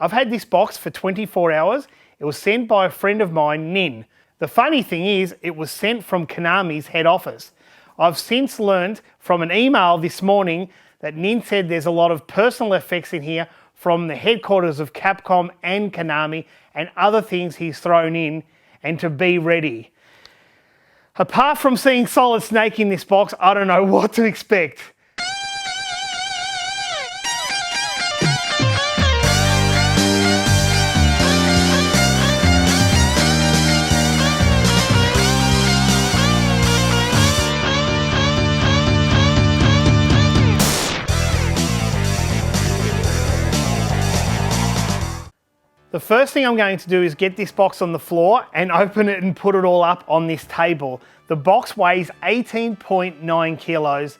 I've had this box for 24 hours. It was sent by a friend of mine, Nin. The funny thing is, it was sent from Konami's head office. I've since learned from an email this morning that Nin said there's a lot of personal effects in here from the headquarters of Capcom and Konami and other things he's thrown in, and to be ready. Apart from seeing Solid Snake in this box, I don't know what to expect. The first thing I'm going to do is get this box on the floor and open it and put it all up on this table. The box weighs 18.9 kilos.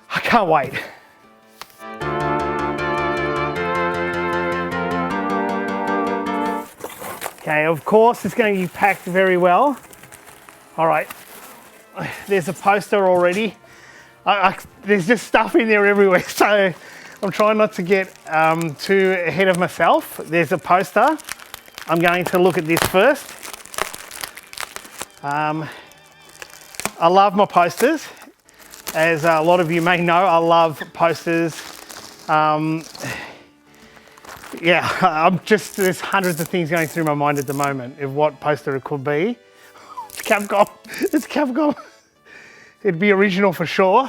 I can't wait. Okay, of course it's going to be packed very well. All right, there's a poster already. There's just stuff in there everywhere, so I'm trying not to get too ahead of myself. There's a poster. I'm going to look at this first. I love my posters. As a lot of you may know, I love posters. Yeah, there's hundreds of things going through my mind at the moment of what poster it could be. It's Capcom. It's Capcom. It'd be original for sure.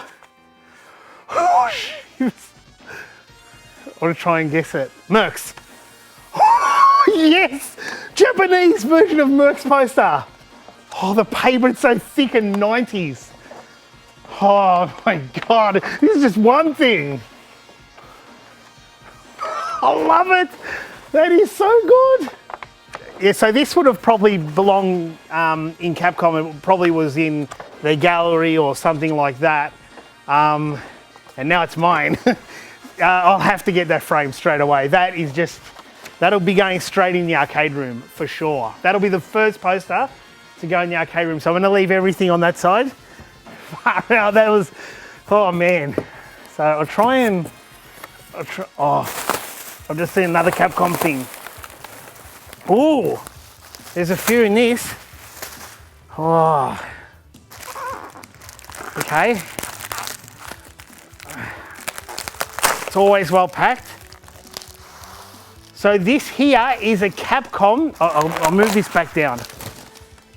I want to try and guess it. Mercs. Oh, yes! Japanese version of Mercs poster. Oh, the paper is so thick and 90s. Oh my God, this is just one thing. I love it. That is so good. Yeah, so this would have probably belonged in Capcom. It probably was in their gallery or something like that. And now it's mine. I'll have to get that frame straight away. That'll be going straight in the arcade room for sure. That'll be the first poster to go in the arcade room. So I'm gonna leave everything on that side. Wow, that was, oh man. So I've just seen another Capcom thing. Ooh, there's a few in this. Oh, okay. It's always well packed. So this here is a Capcom. I'll move this back down.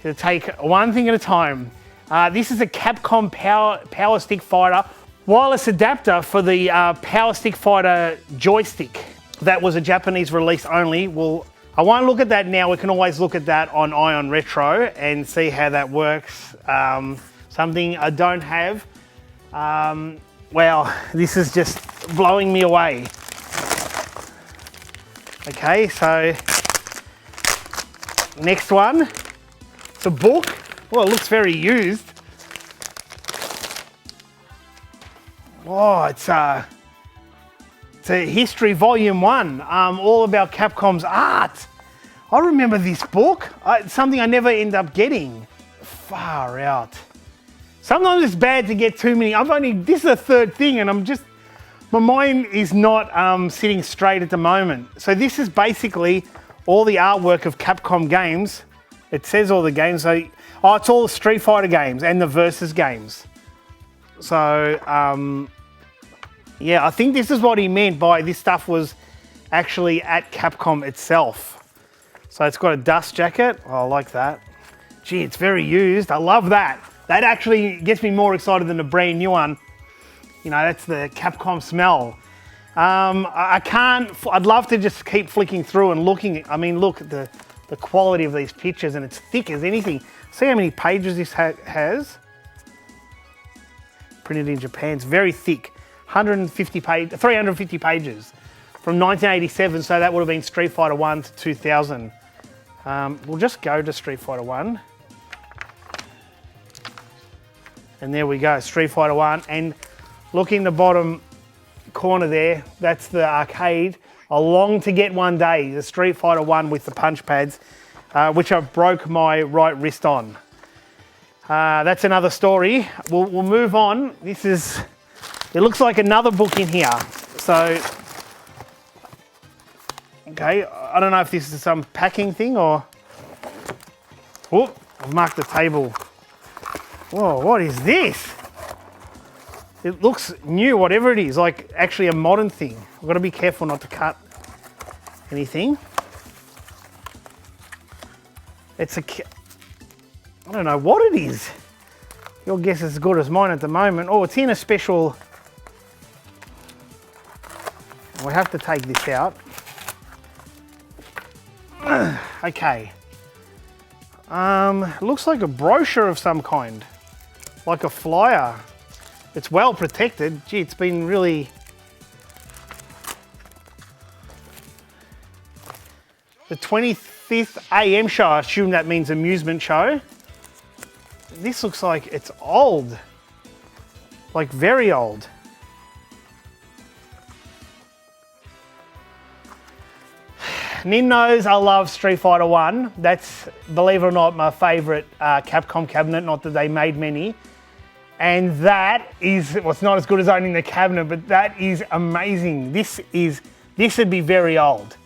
Gonna take one thing at a time. This is a Capcom Power Stick Fighter wireless adapter for the Power Stick Fighter joystick. That was a Japanese release only. Well, I won't look at that now. We can always look at that on Ion Retro and see how that works. Something I don't have. Wow, this is just blowing me away. Okay, so next one. It's a book. Well, it looks very used. Oh, it's a History Volume 1, all about Capcom's art. I remember this book. It's something I never end up getting. Far out. Sometimes it's bad to get too many. This is the third thing and my mind is not sitting straight at the moment. So this is basically all the artwork of Capcom games. It says all the games. So, it's all the Street Fighter games and the Versus games. So, yeah, I think this is what he meant by this stuff was actually at Capcom itself. So it's got a dust jacket. Oh, I like that. Gee, it's very used. I love that. That actually gets me more excited than a brand new one. You know, that's the Capcom smell. I'd love to just keep flicking through and looking. I mean, look at the quality of these pictures and it's thick as anything. See how many pages this has? Printed in Japan, it's very thick. 350 pages from 1987, so that would have been Street Fighter 1 to 2000. We'll just go to Street Fighter 1. And there we go, Street Fighter 1. And look in the bottom corner there, that's the arcade. I long to get one day, the Street Fighter 1 with the punch pads, which I broke my right wrist on. That's another story. We'll move on. It looks like another book in here. So Okay, I don't know if this is some packing thing or... Oh, I've marked the table. Whoa, what is this? It looks new, whatever it is, like actually a modern thing. I've got to be careful not to cut anything. It's a... I don't know what it is. Your guess is as good as mine at the moment. Oh, it's in a special... We have to take this out. Okay. Looks like a brochure of some kind. Like a flyer. It's well protected. Gee, it's been really... The 25th AM show, I assume that means amusement show. This looks like it's old. Like very old. Nin knows I love Street Fighter 1. That's, believe it or not, my favourite Capcom cabinet, not that they made many. And that is, well, it's not as good as owning the cabinet, but that is amazing. This would be very old.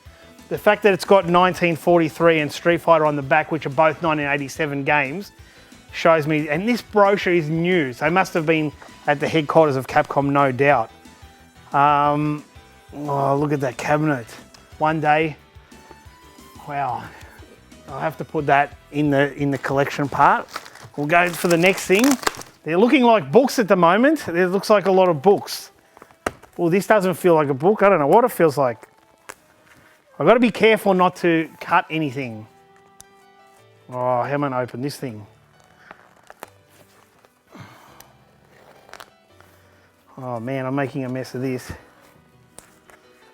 The fact that it's got 1943 and Street Fighter on the back, which are both 1987 games, shows me, and this brochure is new, so it must have been at the headquarters of Capcom, no doubt. Oh, look at that cabinet. One day, wow. I'll have to put that in the collection part. We'll go for the next thing. They're looking like books at the moment. It looks like a lot of books. Well, this doesn't feel like a book. I don't know what it feels like. I've got to be careful not to cut anything. Oh, I haven't opened this thing. Oh man, I'm making a mess of this.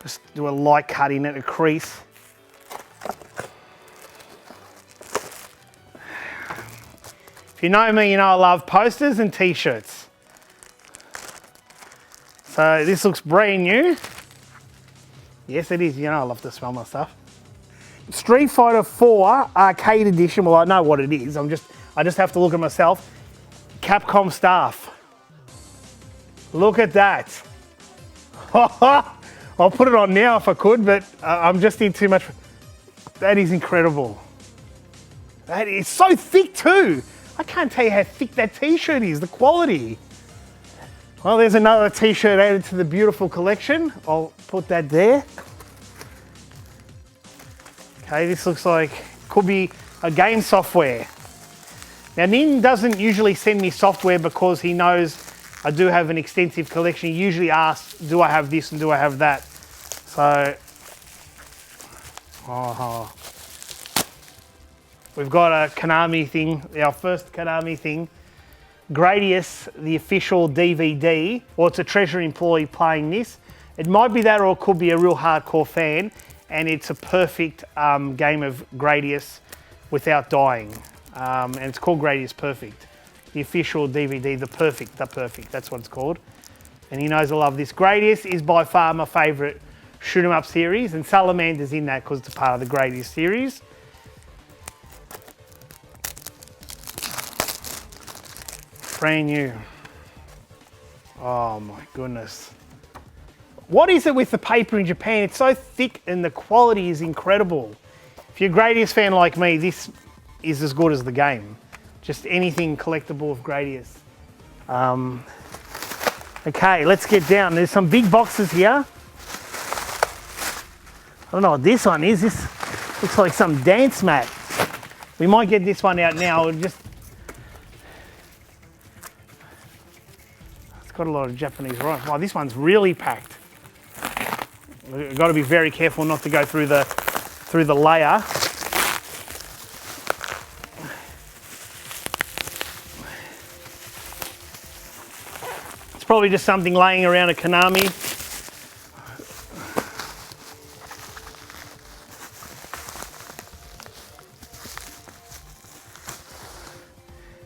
Just do a light cut in at a crease. If you know me, you know I love posters and t-shirts. So this looks brand new. Yes, it is. You know I love to smell my stuff. Street Fighter 4 Arcade Edition. Well, I know what it is. I just have to look at myself. Capcom staff. Look at that. I'll put it on now if I could, but I'm just in too much. That is incredible. That is so thick too. I can't tell you how thick that t-shirt is, the quality. Well, there's another t-shirt added to the beautiful collection. I'll put that there. Okay, this looks like, could be a game software. Now, Nin doesn't usually send me software because he knows I do have an extensive collection. He usually asks, do I have this and do I have that? So, we've got a Konami thing, our first Konami thing. Gradius, the official DVD, or it's a Treasury employee playing this. It might be that, or it could be a real hardcore fan, and it's a perfect game of Gradius without dying. And it's called Gradius Perfect. The official DVD, the perfect, that's what it's called. And he knows I love this. Gradius is by far my favourite shoot 'em up series, and Salamander's in that because it's a part of the Gradius series. Brand new. Oh my goodness. What is it with the paper in Japan? It's so thick and the quality is incredible. If you're a Gradius fan like me, this is as good as the game. Just anything collectible of Gradius. Okay, let's get down. There's some big boxes here. I don't know what this one is. This looks like some dance mat. We might get this one out now. It's got a lot of Japanese rice. Wow, this one's really packed. We've got to be very careful not to go through the layer. It's probably just something laying around a Konami.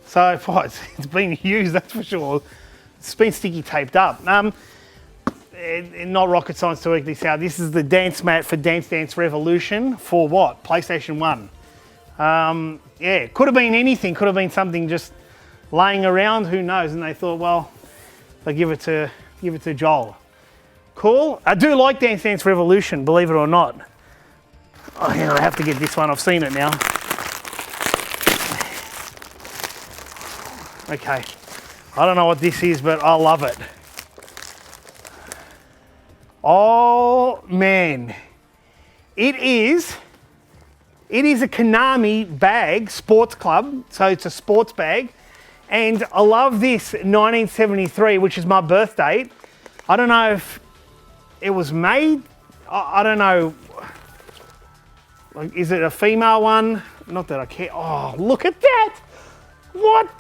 So it's been used, that's for sure. It's been sticky taped up. Not rocket science to work this out. This is the dance mat for Dance Dance Revolution for what? PlayStation 1. Yeah, could have been anything. Could have been something just laying around. Who knows? And they thought, well, they'll give it to Joel. Cool. I do like Dance Dance Revolution, believe it or not. Oh, hang on, I have to get this one. I've seen it now. Okay. I don't know what this is, but I love it. Oh, man. It is a Konami bag, sports club. So it's a sports bag. And I love this 1973, which is my birth date. I don't know if it was made. I don't know. Like, is it a female one? Not that I care. Oh, look at that! What?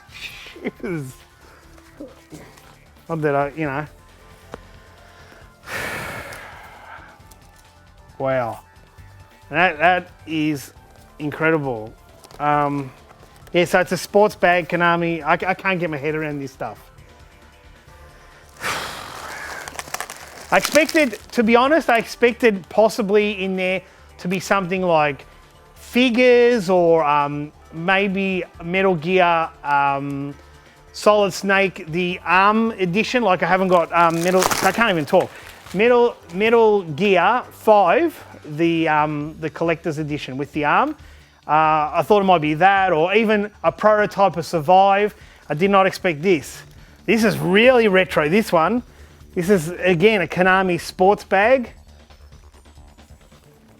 Jeez. Not that I, you know. Wow. That is incredible. Yeah, so it's a sports bag, Konami. I can't get my head around this stuff. I expected, to be honest, I expected possibly in there to be something like figures or maybe Metal Gear Solid Snake, the ARM edition. Like I haven't got I can't even talk. Metal Gear 5, the collector's edition with the ARM. I thought it might be that, or even a prototype of Survive. I did not expect this. This is really retro, this one. This is, again, a Konami sports bag.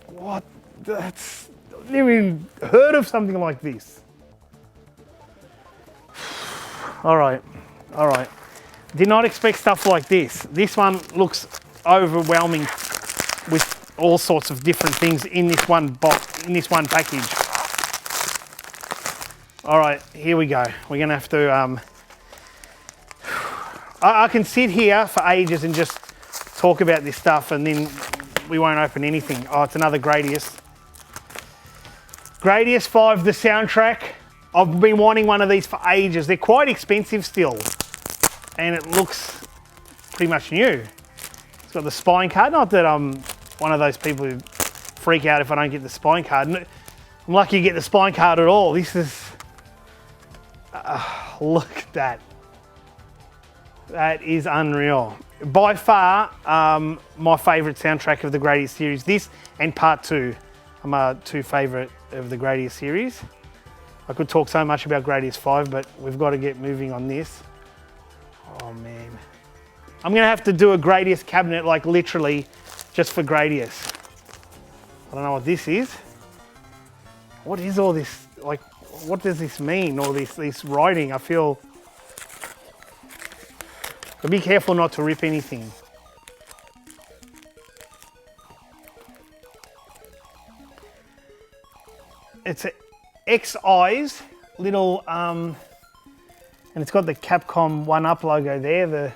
What? I've never even heard of something like this. All right. Did not expect stuff like this. This one looks overwhelming with all sorts of different things in this one box, in this one package. All right, here we go. We're gonna have to, I can sit here for ages and just talk about this stuff and then we won't open anything. Oh, it's another Gradius. Gradius 5, the soundtrack. I've been wanting one of these for ages. They're quite expensive still. And it looks pretty much new. It's got the spine card. Not that I'm one of those people who freak out if I don't get the spine card. I'm lucky to get the spine card at all. This is, look at that. That is unreal. By far, my favourite soundtrack of the Gradius series. This and Part 2 are my two favourite of the Gradius series. I could talk so much about Gradius 5, but we've got to get moving on this. Oh man. I'm gonna have to do a Gradius cabinet, like literally, just for Gradius. I don't know what this is. What is all this? Like, what does this mean? All this writing, I feel. But be careful not to rip anything. It's a X-Eyes little, and it's got the Capcom 1-Up logo there.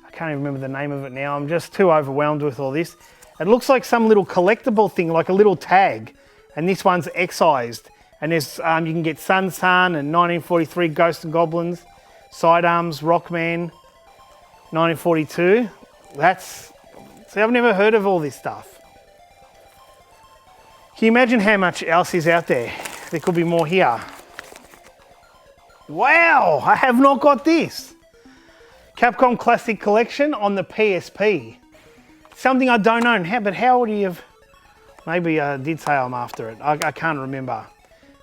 I can't even remember the name of it now. I'm just too overwhelmed with all this. It looks like some little collectible thing, like a little tag. And this one's X-Eyed. And there's, you can get Sun and 1943 Ghosts and Goblins, Sidearms, Rockman, 1942. See, I've never heard of all this stuff. Can you imagine how much else is out there? There could be more here. Wow, I have not got this. Capcom Classic Collection on the PSP. Something I don't own. But how would he have? Maybe I did say I'm after it. I can't remember.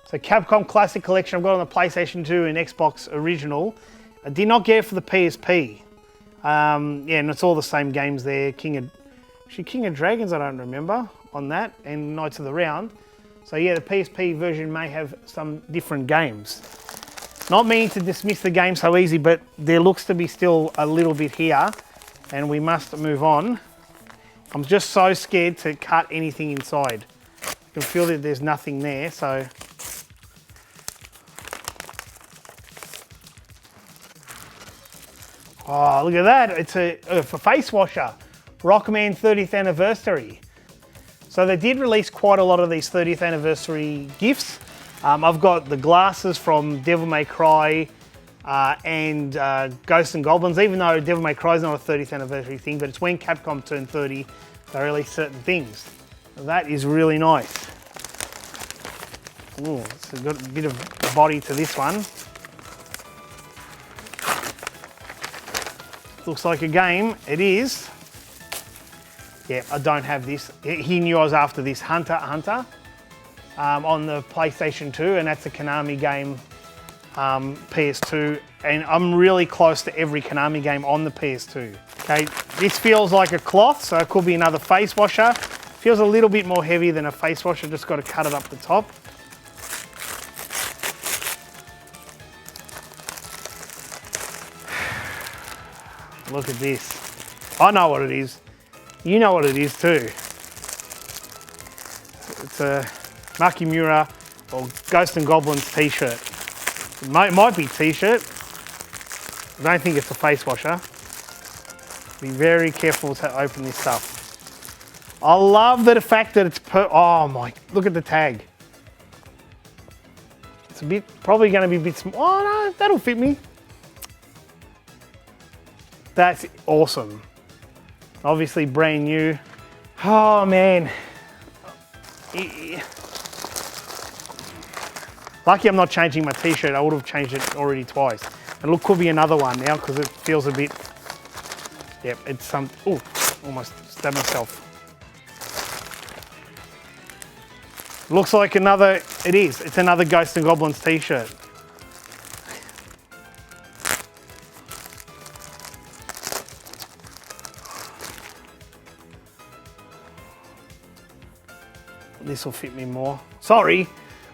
So Capcom Classic Collection I've got on the PlayStation 2 and Xbox Original. I did not get it for the PSP. Yeah, and it's all the same games there. King of Dragons I don't remember on that, and Knights of the Round. So yeah, the PSP version may have some different games. Not meaning to dismiss the game so easy, but there looks to be still a little bit here, and we must move on. I'm just so scared to cut anything inside. You can feel that there's nothing there, so. Oh, look at that. It's a face washer. Rockman 30th anniversary. So they did release quite a lot of these 30th anniversary gifts. I've got the glasses from Devil May Cry and Ghosts and Goblins, even though Devil May Cry is not a 30th anniversary thing, but it's when Capcom turned 30, they release certain things. That is really nice. Ooh, it's got a bit of body to this one. Looks like a game. It is. Yeah, I don't have this. He knew I was after this Hunter on the PlayStation 2, and that's a Konami game, PS2, and I'm really close to every Konami game on the PS2. Okay, this feels like a cloth, so it could be another face washer. Feels a little bit more heavy than a face washer, just got to cut it up the top. Look at this. I know what it is. You know what it is too. It's a Makimura or Ghosts and Goblins t-shirt. It might be t-shirt. I don't think it's a face washer. Be very careful to open this stuff. I love the fact that it's oh my, look at the tag. It's probably going to be a bit small. Oh no, that'll fit me. That's awesome. Obviously brand new. Oh man. Lucky I'm not changing my t-shirt. I would have changed it already twice. And look, could be another one now because it feels a bit, yep, it's some, oh, almost stabbed myself. Looks like another, it's another Ghosts and Goblins t-shirt. This will fit me more. Sorry,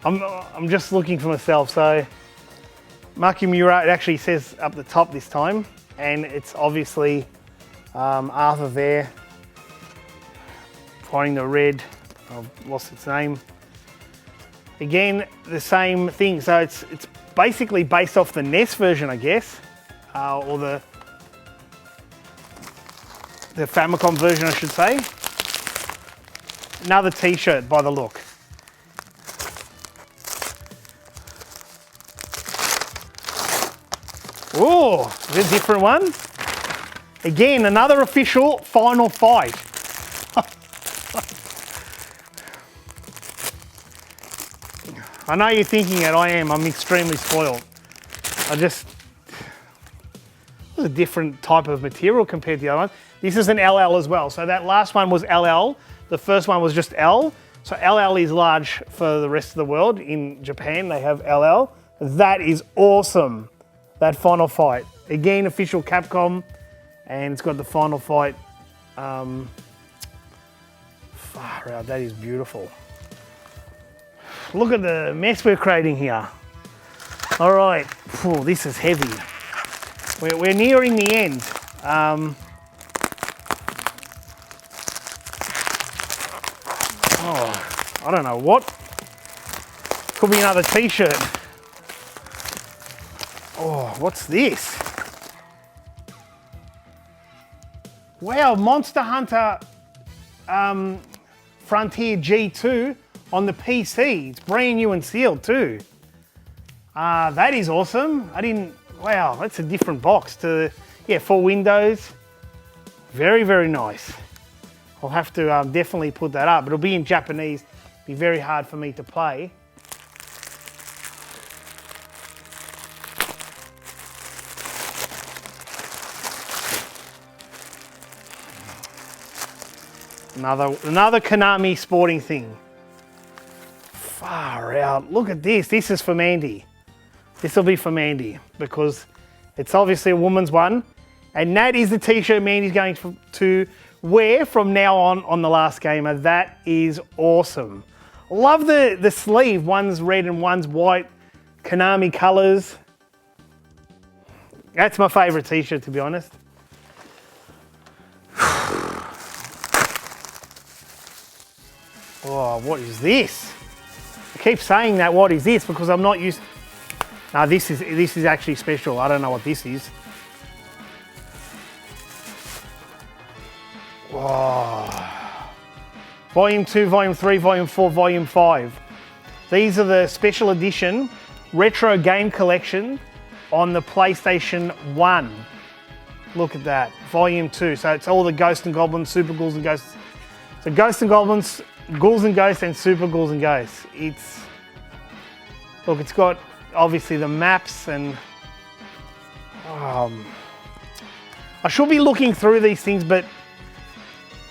I'm just looking for myself. So Makimura, it actually says up the top this time, and it's obviously Arthur there, finding the red. I've lost its name. Again, the same thing. So it's basically based off the NES version, I guess, or the Famicom version, I should say. Another t-shirt by the look. Oh, is it a different one? Again, another official Final Fight. I know you're thinking it, I am. I'm extremely spoiled. This is a different type of material compared to the other one. This is an LL as well. So that last one was LL. The first one was just L. So LL is large for the rest of the world. In Japan, they have LL. That is awesome. That Final Fight. Again, official Capcom. And it's got the Final Fight. Far out, that is beautiful. Look at the mess we're creating here. All right, oh, this is heavy. We're nearing the end. Oh, I don't know what. Could be another t-shirt. Oh, what's this? Wow, Monster Hunter Frontier G2 on the PC. It's brand new and sealed too. That is awesome. Wow, that's a different box to, yeah, for Windows. Very, very nice. I'll have to definitely put that up. It'll be in Japanese. Be very hard for me to play. Another Konami sporting thing. Far out. Look at this. This is for Mandy. This will be for Mandy because it's obviously a woman's one. And that is the t-shirt Mandy's going to wear from now on the last gamer. That is awesome. Love the sleeve. One's red and one's white. Konami colors. That's my favorite t-shirt, to be honest. Oh, what is this? I keep saying that, what is this? Because I'm not used... No, this is actually special. I don't know what this is. Oh. Volume 2, Volume 3, Volume 4, Volume 5. These are the special edition retro game collection on the PlayStation 1. Look at that. Volume 2. So it's all the Ghosts and Goblins, Super Ghouls and Ghosts. So Ghosts and Goblins, Ghouls and Ghosts, and Super Ghouls and Ghosts. Look, it's got obviously the maps and I should be looking through these things, but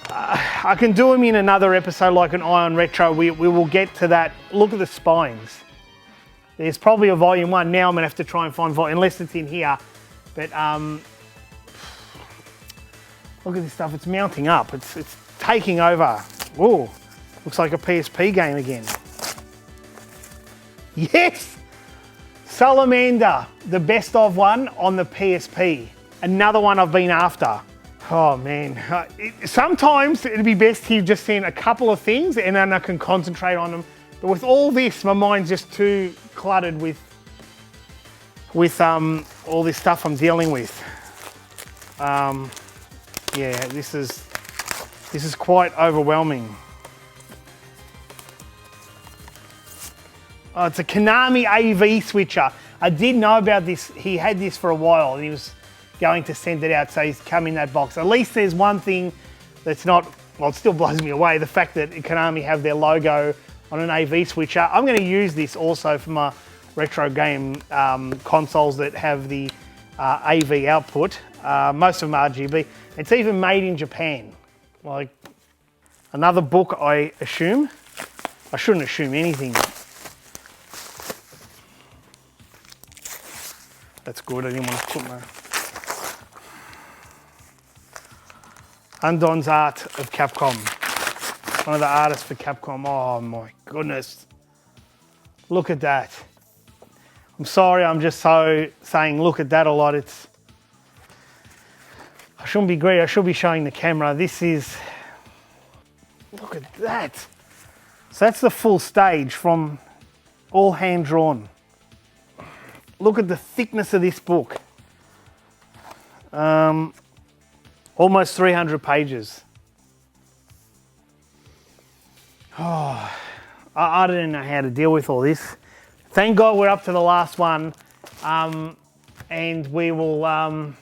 I can do them in another episode like an Eye on Retro. We will get to that. Look at the spines. There's probably a volume 1. Now I'm going to have to try and find volume, unless it's in here. But look at this stuff. It's mounting up. It's taking over. Ooh, looks like a PSP game again. Yes! Salamander, the best of one on the PSP. Another one I've been after. Oh man, sometimes it'd be best to just send a couple of things and then I can concentrate on them. But with all this, my mind's just too cluttered with all this stuff I'm dealing with. Yeah, this is quite overwhelming. Oh, it's a Konami Av Switcher. I did know about this. He had this for a while and he was going to send it out, so he's come in that box. At least there's one thing that's not, well, it still blows me away, the fact that Konami have their logo on an Av Switcher. I'm going to use this also for my retro game consoles that have the AV output. Most of them are RGB. It's even made in Japan. Like, another book, I assume. I shouldn't assume anything. That's good, I didn't want to put my... Undon's Art of Capcom. One of the artists for Capcom. Oh my goodness. Look at that. I'm sorry, I'm just so saying look at that a lot. I shouldn't be greedy, I should be showing the camera. This is, look at that. So that's the full stage from all hand drawn. Look at the thickness of this book. Almost 300 pages. Oh, I don't know how to deal with all this. Thank God we're up to the last one, and we will. I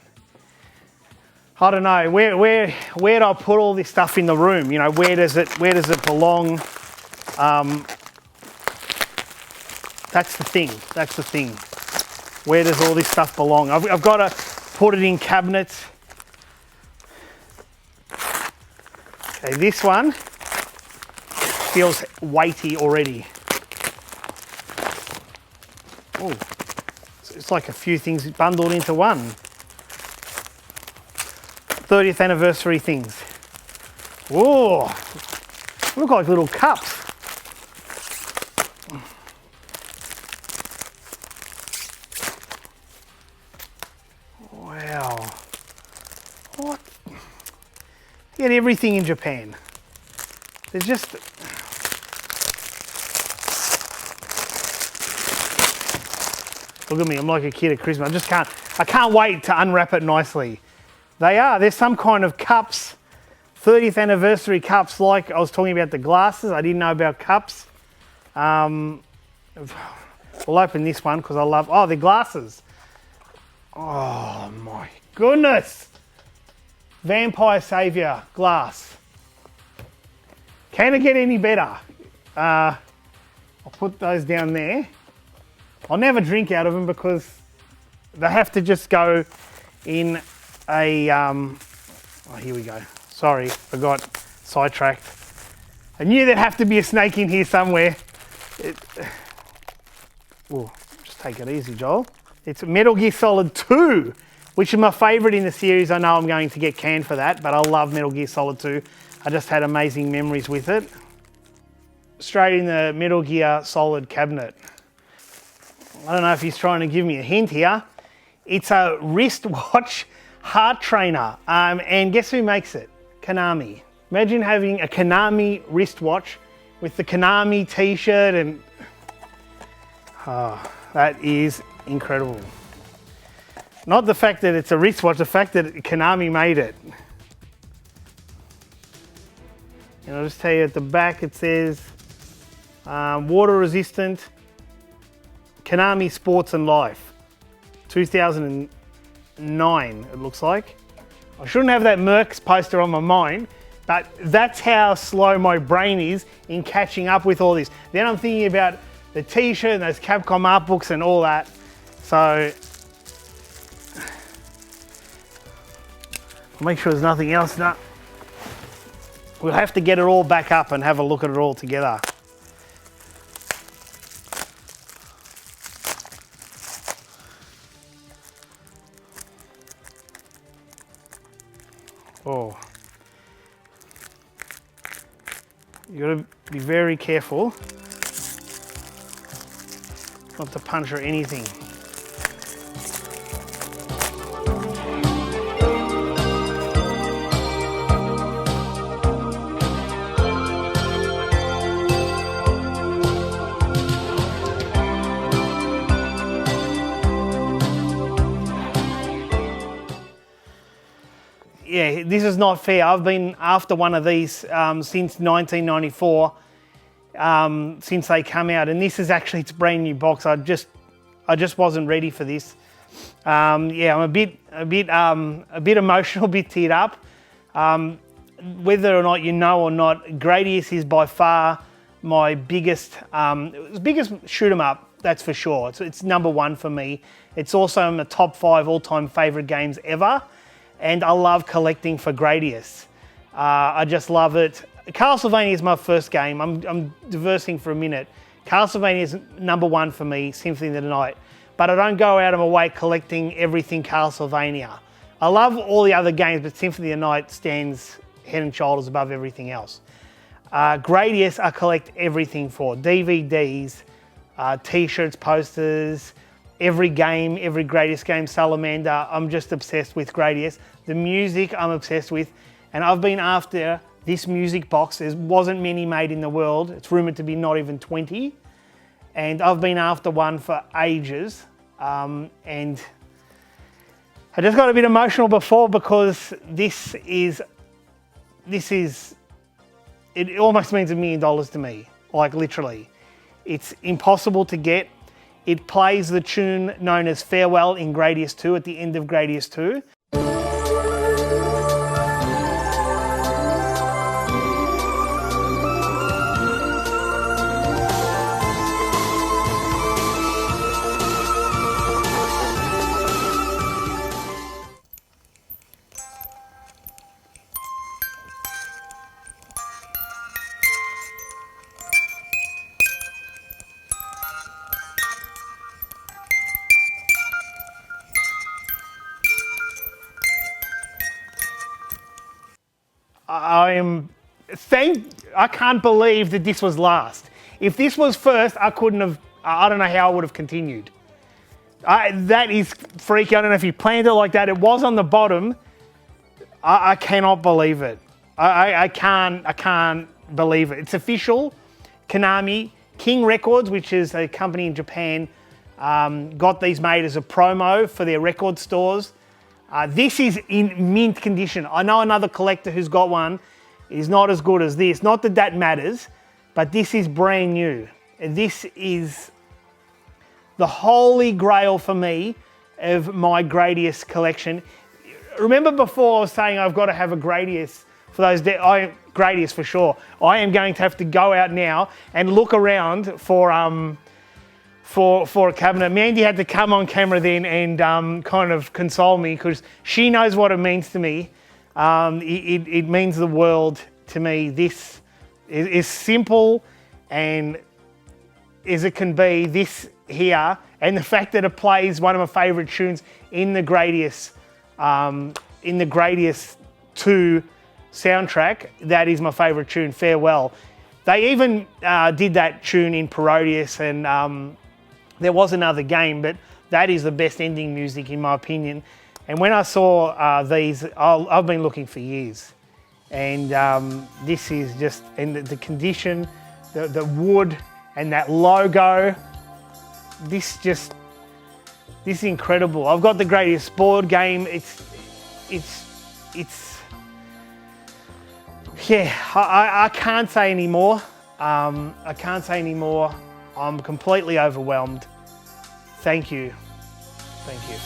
don't know where do I put all this stuff in the room? You know, where does it belong? That's the thing. That's the thing. Where does all this stuff belong? I've got to put it in cabinets. Okay, this one feels weighty already. Oh, it's like a few things bundled into one. 30th anniversary things. Whoa, look like little cups. Wow. What? You get everything in Japan. There's just... Look at me, I'm like a kid at Christmas. I can't wait to unwrap it nicely. There's some kind of cups, 30th anniversary cups, like I was talking about the glasses. I didn't know about cups. We'll open this one because I love, the glasses. Oh my goodness. Vampire Savior glass. Can it get any better? I'll put those down there. I'll never drink out of them because they have to just go in a, here we go. Sorry, I got sidetracked. I knew there'd have to be a snake in here somewhere. Just take it easy, Joel. It's Metal Gear Solid 2, which is my favourite in the series. I know I'm going to get canned for that, but I love Metal Gear Solid 2. I just had amazing memories with it. Straight in the Metal Gear Solid cabinet. I don't know if he's trying to give me a hint here. It's a wristwatch heart trainer. And guess who makes it? Konami. Imagine having a Konami wristwatch with the Konami t-shirt and... that is incredible. Not the fact that it's a wristwatch, the fact that Konami made it. And I'll just tell you at the back it says water resistant, Konami Sports and Life, 2009 it looks like. I shouldn't have that Mercs poster on my mind, but that's how slow my brain is in catching up with all this. Then I'm thinking about the t-shirt and those Capcom art books and all that. So, I'll make sure there's nothing else. No. we'll have to get it all back up and have a look at it all together. Oh, you got to be very careful not to puncture anything. Yeah, this is not fair. I've been after one of these since 1994, since they come out, and this is actually its brand new box. I just wasn't ready for this. Yeah, I'm a bit emotional, a bit teared up. Whether or not you know or not, Gradius is by far my biggest shoot 'em up. That's for sure. It's number one for me. It's also in the top 5 all-time favorite games ever. And I love collecting for Gradius. I just love it. Castlevania is my first game. I'm diversing for a minute. Castlevania is number 1 for me, Symphony of the Night. But I don't go out of my way collecting everything Castlevania. I love all the other games, but Symphony of the Night stands head and shoulders above everything else. Gradius, I collect everything for. DVDs, t-shirts, posters, every game, every Gradius game, Salamander, I'm just obsessed with Gradius. The music I'm obsessed with, and I've been after this music box. There wasn't many made in the world. It's rumoured to be not even 20. And I've been after one for ages. And I just got a bit emotional before because it almost means $1 million to me, like literally. It's impossible to get. It plays the tune known as Farewell in Gradius 2 at the end of Gradius 2. I can't believe that this was last. If this was first, I don't know how I would have continued. That is freaky. I don't know if you planned it like that. It was on the bottom. I cannot believe it. I can't believe it. It's official. Konami, King Records, which is a company in Japan, got these made as a promo for their record stores. This is in mint condition. I know another collector who's got one. Is not as good as this. Not that that matters, but this is brand new. This is the holy grail for me of my Gradius collection. Remember before I was saying I've got to have a Gradius for those Gradius for sure. I am going to have to go out now and look around for a cabinet. Mandy had to come on camera then and kind of console me because she knows what it means to me. It means the world to me. This is simple and as it can be, this here, and the fact that it plays one of my favourite tunes in the Gradius 2 soundtrack, that is my favourite tune, Farewell. They even did that tune in Parodius, and there was another game, but that is the best ending music in my opinion. And when I saw these, I've been looking for years. And this is just, and the condition, the wood and that logo, this is incredible. I've got the Gradius board game. Yeah, I can't say any more. I can't say any more. I'm completely overwhelmed. Thank you. Thank you.